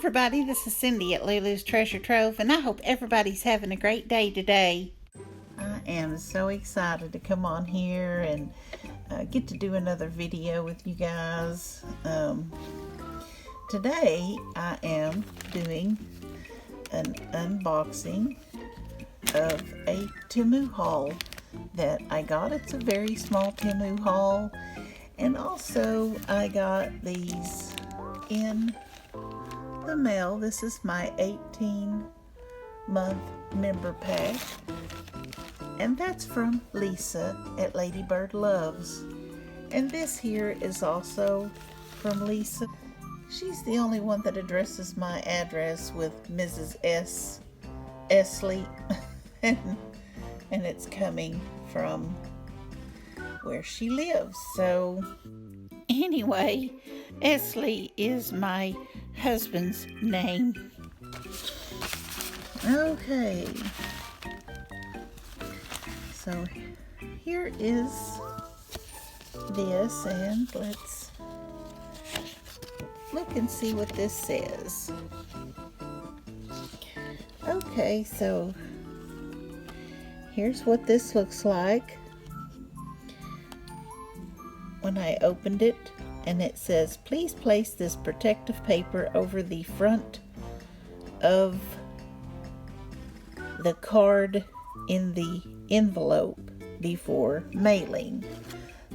everybody, this is Cindy at Lulu's Treasure Trove, and I hope everybody's having a great day today. I am so excited to come on here and get to do another video with you guys. Today I am doing an unboxing of a TEMU haul that I got. It's a very small TEMU haul, and also I got these in the mail. This is my 18-month member pack, and that's from Lisa at Ladybird Loves. And this here is also from Lisa. She's the only one that addresses my address with Mrs. S. Esley, and it's coming from where she lives. So anyway, Esley is my husband's name. Okay, so here is this, and let's look and see what this says. Okay, so here's what this looks like when I opened it. And it says, please place this protective paper over the front of the card in the envelope before mailing.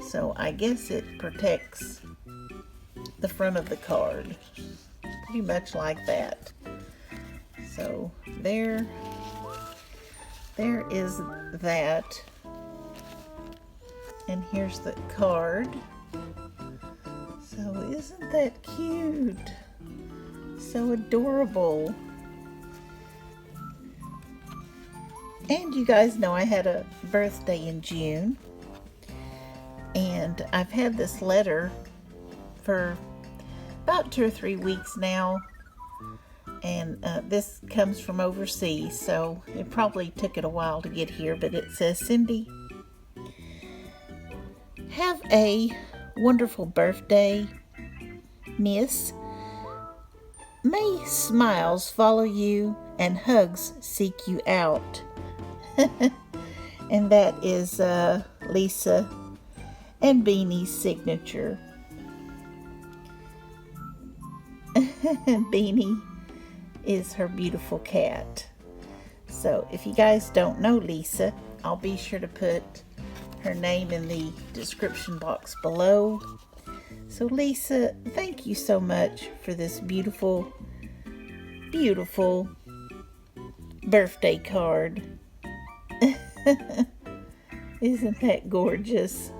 So I guess it protects the front of the card, pretty much like that. So there is that. And here's the card. So isn't that cute? So adorable. And you guys know I had a birthday in June, and I've had this letter for about 2 or 3 weeks now, and this comes from overseas, so it probably took it a while to get here. But it says, Cindy, have a wonderful birthday, Miss. May smiles follow you and hugs seek you out. And that is Lisa and Beanie's signature. Beanie is her beautiful cat. So if you guys don't know Lisa, I'll be sure to put her name in the description box below. So Lisa, thank you so much for this beautiful, beautiful birthday card. Isn't that gorgeous?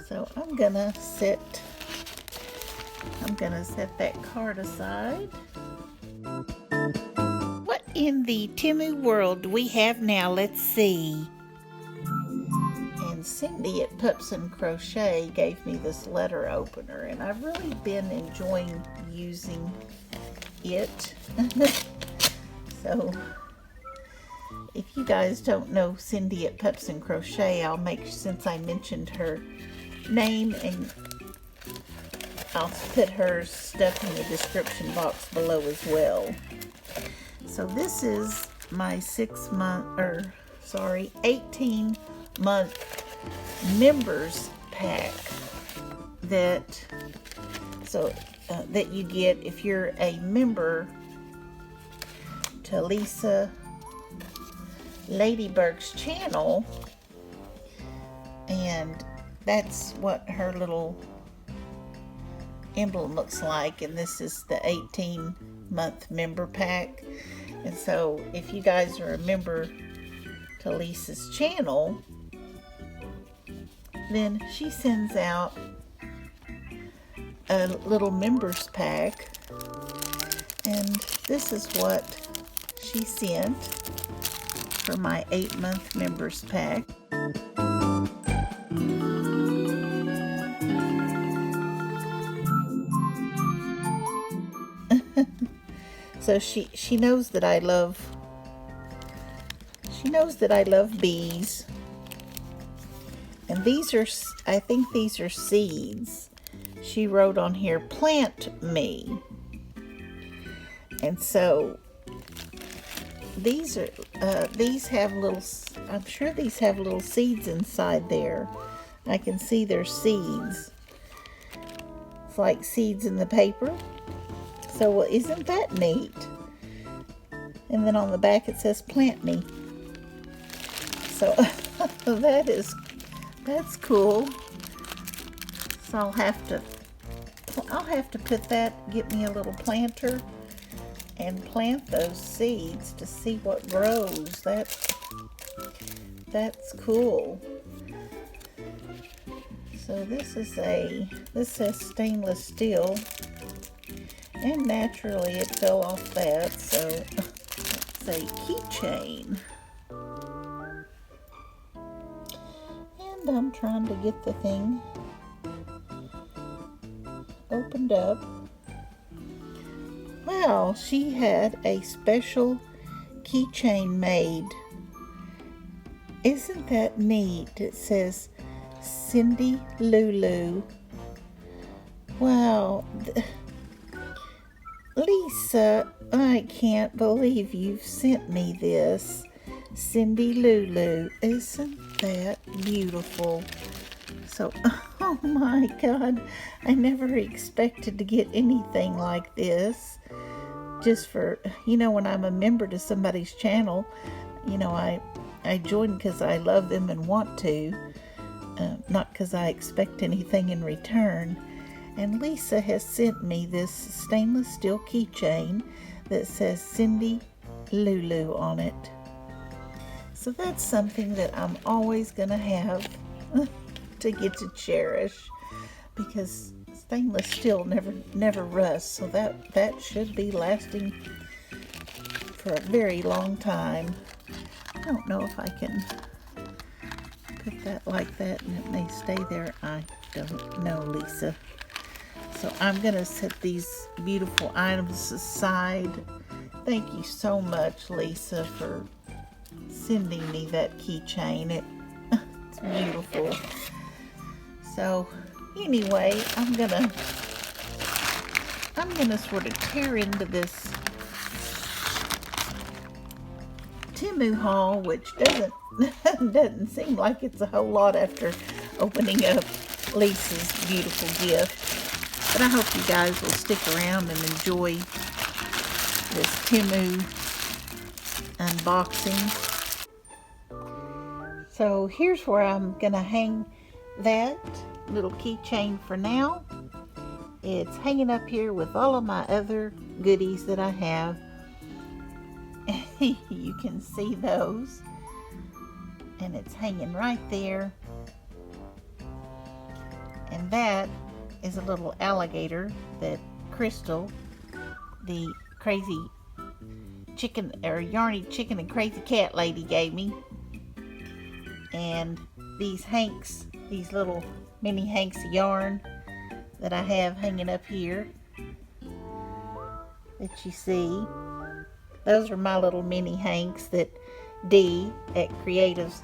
So I'm gonna set that card aside. What in the TEMU world do we have now? Let's see. And Cindy at Pups and Crochet gave me this letter opener, and I've really been enjoying using it. So if you guys don't know Cindy at Pups and Crochet, I'll make, since I mentioned her name, and I'll put her stuff in the description box below as well. So this is my 18-month members pack that you get if you're a member to Lisa Ladybird's channel. And that's what her little emblem looks like, and this is the 18-month member pack. And so if you guys are a member to Lisa's channel, then she sends out a little members pack, and this is what she sent for my 8-month members pack. So she knows that I love bees, and these are, I think these are seeds she wrote on here, "Plant me." And so these have little, I'm sure these have little seeds inside there. I can see their seeds. It's like seeds in the paper. So, well, isn't that neat? And then on the back it says, "Plant me." So that's cool. So I'll have to put that, get me a little planter and plant those seeds to see what grows. That's cool. So this says stainless steel, and naturally it fell off that, so it's a keychain. And I'm trying to get the thing opened up. Wow, she had a special keychain made. Isn't that neat? It says Cindy Lulu. Wow. Lisa, I can't believe you've sent me this. Cindy Lulu. Isn't that beautiful? So, oh my God, I never expected to get anything like this. Just for, when I'm a member to somebody's channel, I join because I love them and want to, not because I expect anything in return. And Lisa has sent me this stainless steel keychain that says Cindy Lulu on it. So that's something that I'm always going to have to get to cherish, because stainless steel never rusts. So that should be lasting for a very long time. I don't know if I can put that like that and it may stay there. I don't know, Lisa. So I'm going to set these beautiful items aside. Thank you so much, Lisa, for sending me that keychain. It's beautiful. So anyway, I'm gonna sort of tear into this Temu haul, which doesn't seem like it's a whole lot after opening up Lisa's beautiful gift. But I hope you guys will stick around and enjoy this Temu unboxing. So here's where I'm gonna hang that little keychain for now. It's hanging up here with all of my other goodies that I have. You can see those, and it's hanging right there. And that is a little alligator that Krystal, the crazy chicken, or yarny chicken and crazy cat lady, gave me. And these hanks, these little mini hanks of yarn that I have hanging up here that you see. Those are my little mini hanks that Dee at Creative's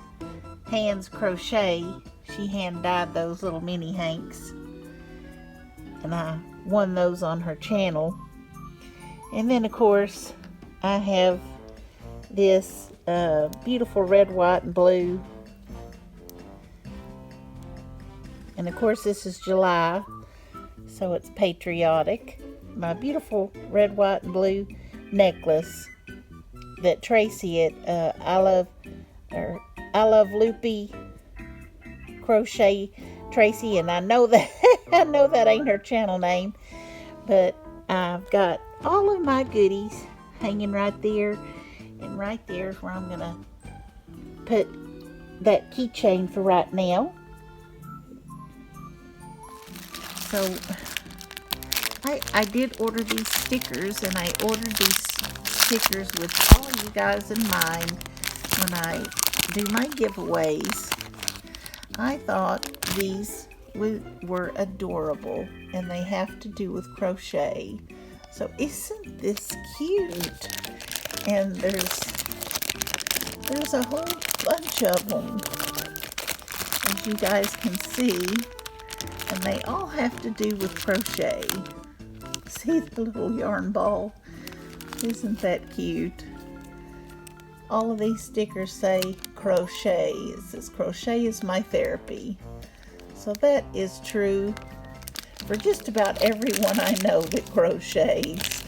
Hands Crochet, she hand dyed those little mini hanks, and I won those on her channel. And then of course I have this beautiful red, white, and blue. And of course this is July, so it's patriotic. My beautiful red, white, and blue necklace that Tracy at I Love Loopy Crochet Tracy, and I know that ain't her channel name, but I've got all of my goodies hanging right there, and right there is where I'm gonna put that keychain for right now. So I did order these stickers, and I ordered these stickers with all you guys in mind when I do my giveaways. I thought these were adorable, and they have to do with crochet. So isn't this cute? And there's a whole bunch of them, as you guys can see. And they all have to do with crochet. See the little yarn ball? Isn't that cute? All of these stickers say crochet. It says crochet is my therapy. So that is true for just about everyone I know that crochets.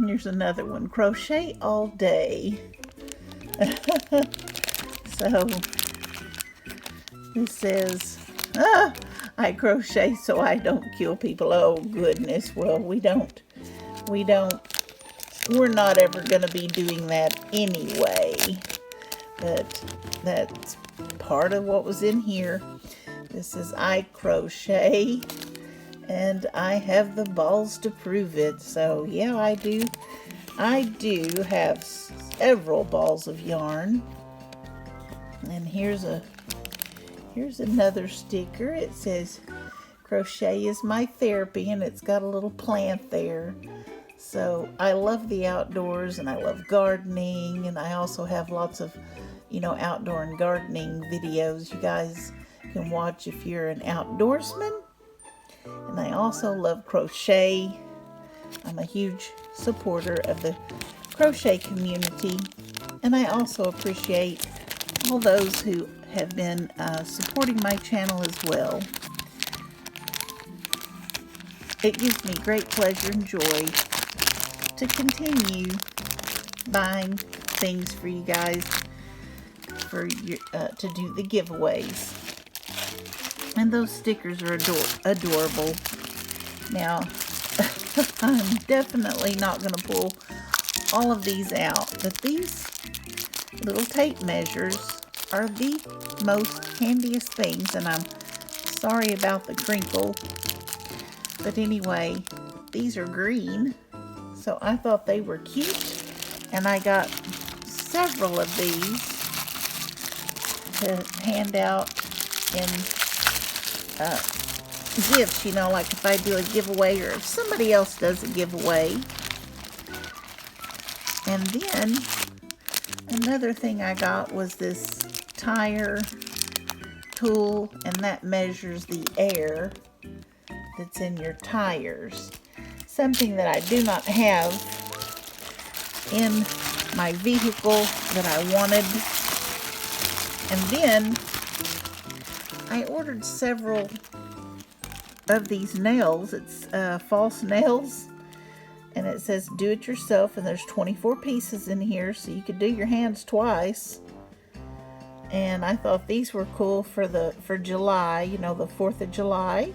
Here's another one. Crochet all day. So this says, I crochet so I don't kill people. Oh goodness. Well, we're not ever going to be doing that anyway. But that's part of what was in here. This is I crochet, and I have the balls to prove it. So yeah, I do have several balls of yarn. And here's another sticker. It says crochet is my therapy, and it's got a little plant there. So I love the outdoors, and I love gardening, and I also have lots of, outdoor and gardening videos you guys can watch if you're an outdoorsman. And I also love crochet. I'm a huge supporter of the crochet community, and I also appreciate all those who have been supporting my channel as well. It gives me great pleasure and joy to continue buying things for you guys for your, to do the giveaways. And those stickers are adorable. Now, I'm definitely not going to pull all of these out, but these little tape measures are the most handiest things, and I'm sorry about the crinkle. But anyway, these are green, so I thought they were cute, and I got several of these to hand out in gifts, like if I do a giveaway or if somebody else does a giveaway. And then another thing I got was this tire tool, and that measures the air that's in your tires. Something that I do not have in my vehicle that I wanted. And then I ordered several of these nails. It's false nails, and it says do it yourself, and there's 24 pieces in here, so you could do your hands twice. And I thought these were cool for July, the 4th of July.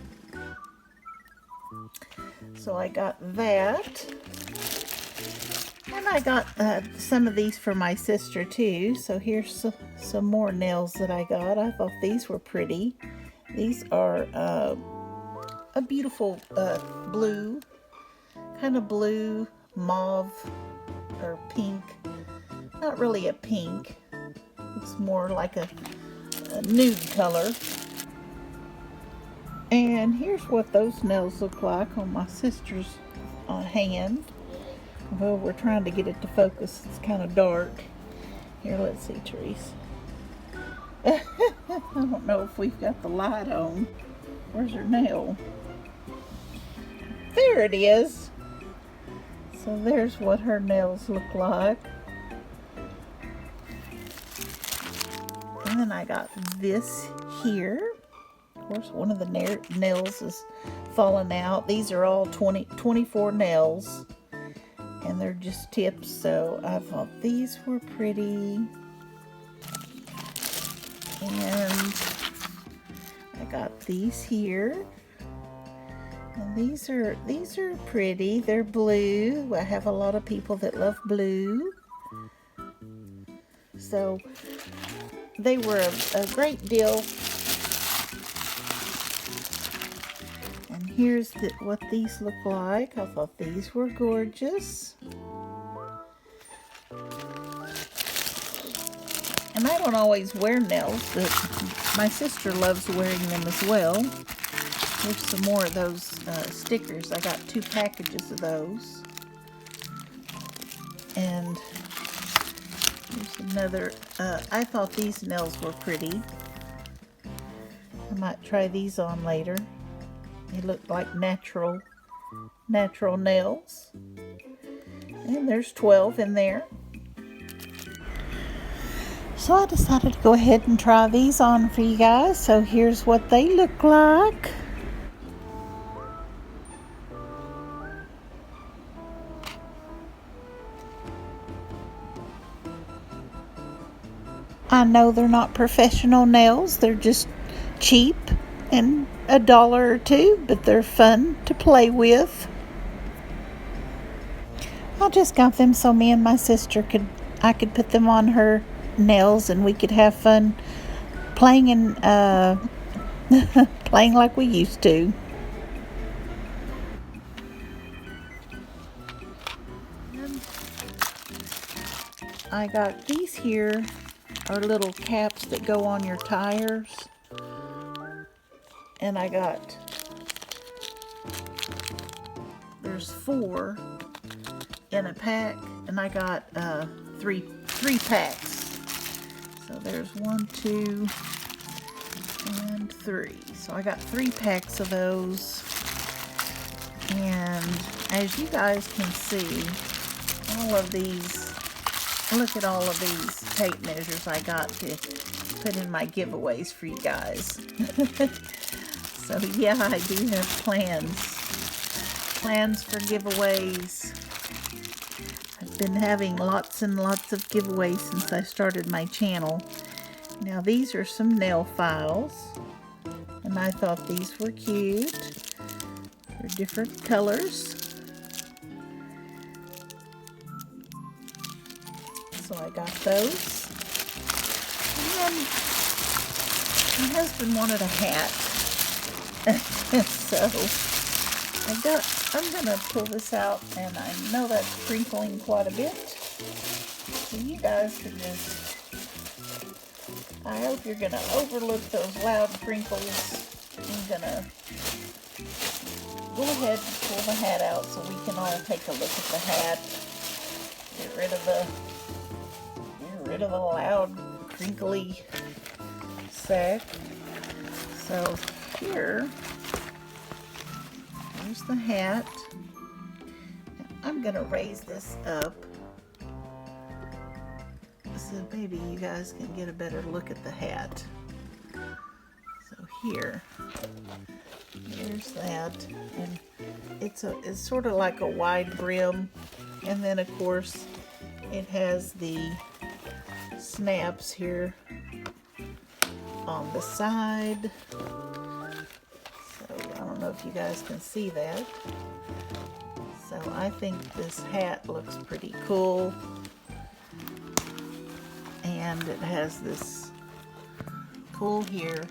So I got that. And I got some of these for my sister too. So here's some more nails that I got. I thought these were pretty. These are a beautiful blue, kind of blue, mauve, or pink. Not really a pink. It's more like a nude color. And here's what those nails look like on my sister's hand. Well, we're trying to get it to focus. It's kind of dark. Here, let's see, Trace. I don't know if we've got the light on. Where's her nail? There it is. So there's what her nails look like. And then I got this here. Of course, one of the nails is falling out. These are all 24 nails. And they're just tips, so I thought these were pretty. And I got these here. And these are pretty. They're blue. I have a lot of people that love blue. So they were a great deal. And here's what these look like. I thought these were gorgeous. And I don't always wear nails, but my sister loves wearing them as well. Here's some more of those stickers. I got 2 packages of those. And here's another. I thought these nails were pretty. And might try these on later. They look like natural nails. And there's 12 in there. So I decided to go ahead and try these on for you guys. So here's what they look like. I know they're not professional nails. They're just cheap and $1 or $2, but they're fun to play with. I just got them so me and my sister I could put them on her nails and we could have fun playing and playing like we used to. I got these here are little caps that go on your tires, and I got, there's 4 in a pack, and I got three packs. So there's 1, 2, and 3. So I got 3 packs of those, and as you guys can see, all of these, look at all of these tape measures I got to put in my giveaways for you guys. So yeah, I do have plans for giveaways. I've been having lots and lots of giveaways since I started my channel. Now these are some nail files, and I thought these were cute. They're different colors. So I got those. And then my husband wanted a hat. So I'm gonna pull this out, and I know that's crinkling quite a bit. So you guys can just, I hope you're gonna overlook those loud crinkles. I'm gonna go ahead and pull the hat out so we can all take a look at the hat. Get rid of the loud crinkly sack. So here's the hat. I'm gonna raise this up so maybe you guys can get a better look at the hat. So here's that, and it's sort of like a wide brim, and then of course it has the snaps here on the side. So I don't know if you guys can see that. So I think this hat looks pretty cool, and it has this pull here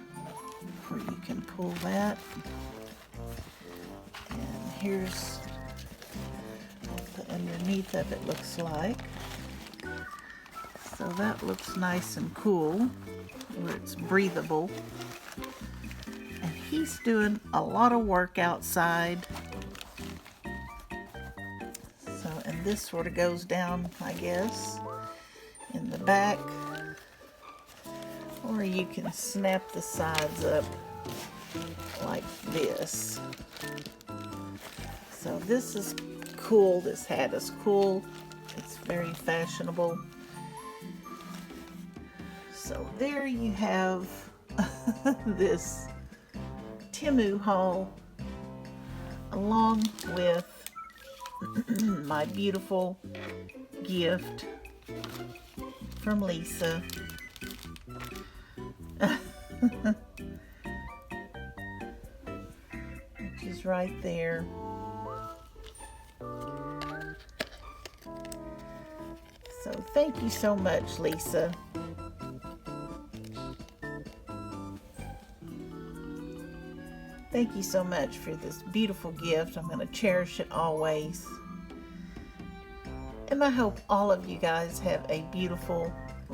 where you can pull that, and here's what the underneath of it looks like. So that looks nice and cool, where it's breathable. And he's doing a lot of work outside. So, and this sort of goes down, I guess, in the back. Or you can snap the sides up like this. So this is cool. This hat is cool. It's very fashionable. So there you have this Temu haul, along with my beautiful gift from Lisa. Which is right there. So thank you so much, Lisa. Thank you so much for this beautiful gift. I'm going to cherish it always. And I hope all of you guys have a beautiful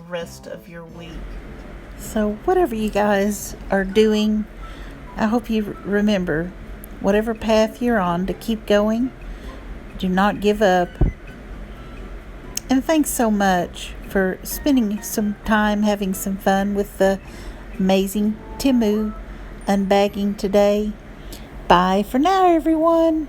rest of your week. So whatever you guys are doing, I hope you remember, whatever path you're on, to keep going. Do not give up. And thanks so much for spending some time having some fun with the amazing Temu unbagging today. Bye for now, everyone.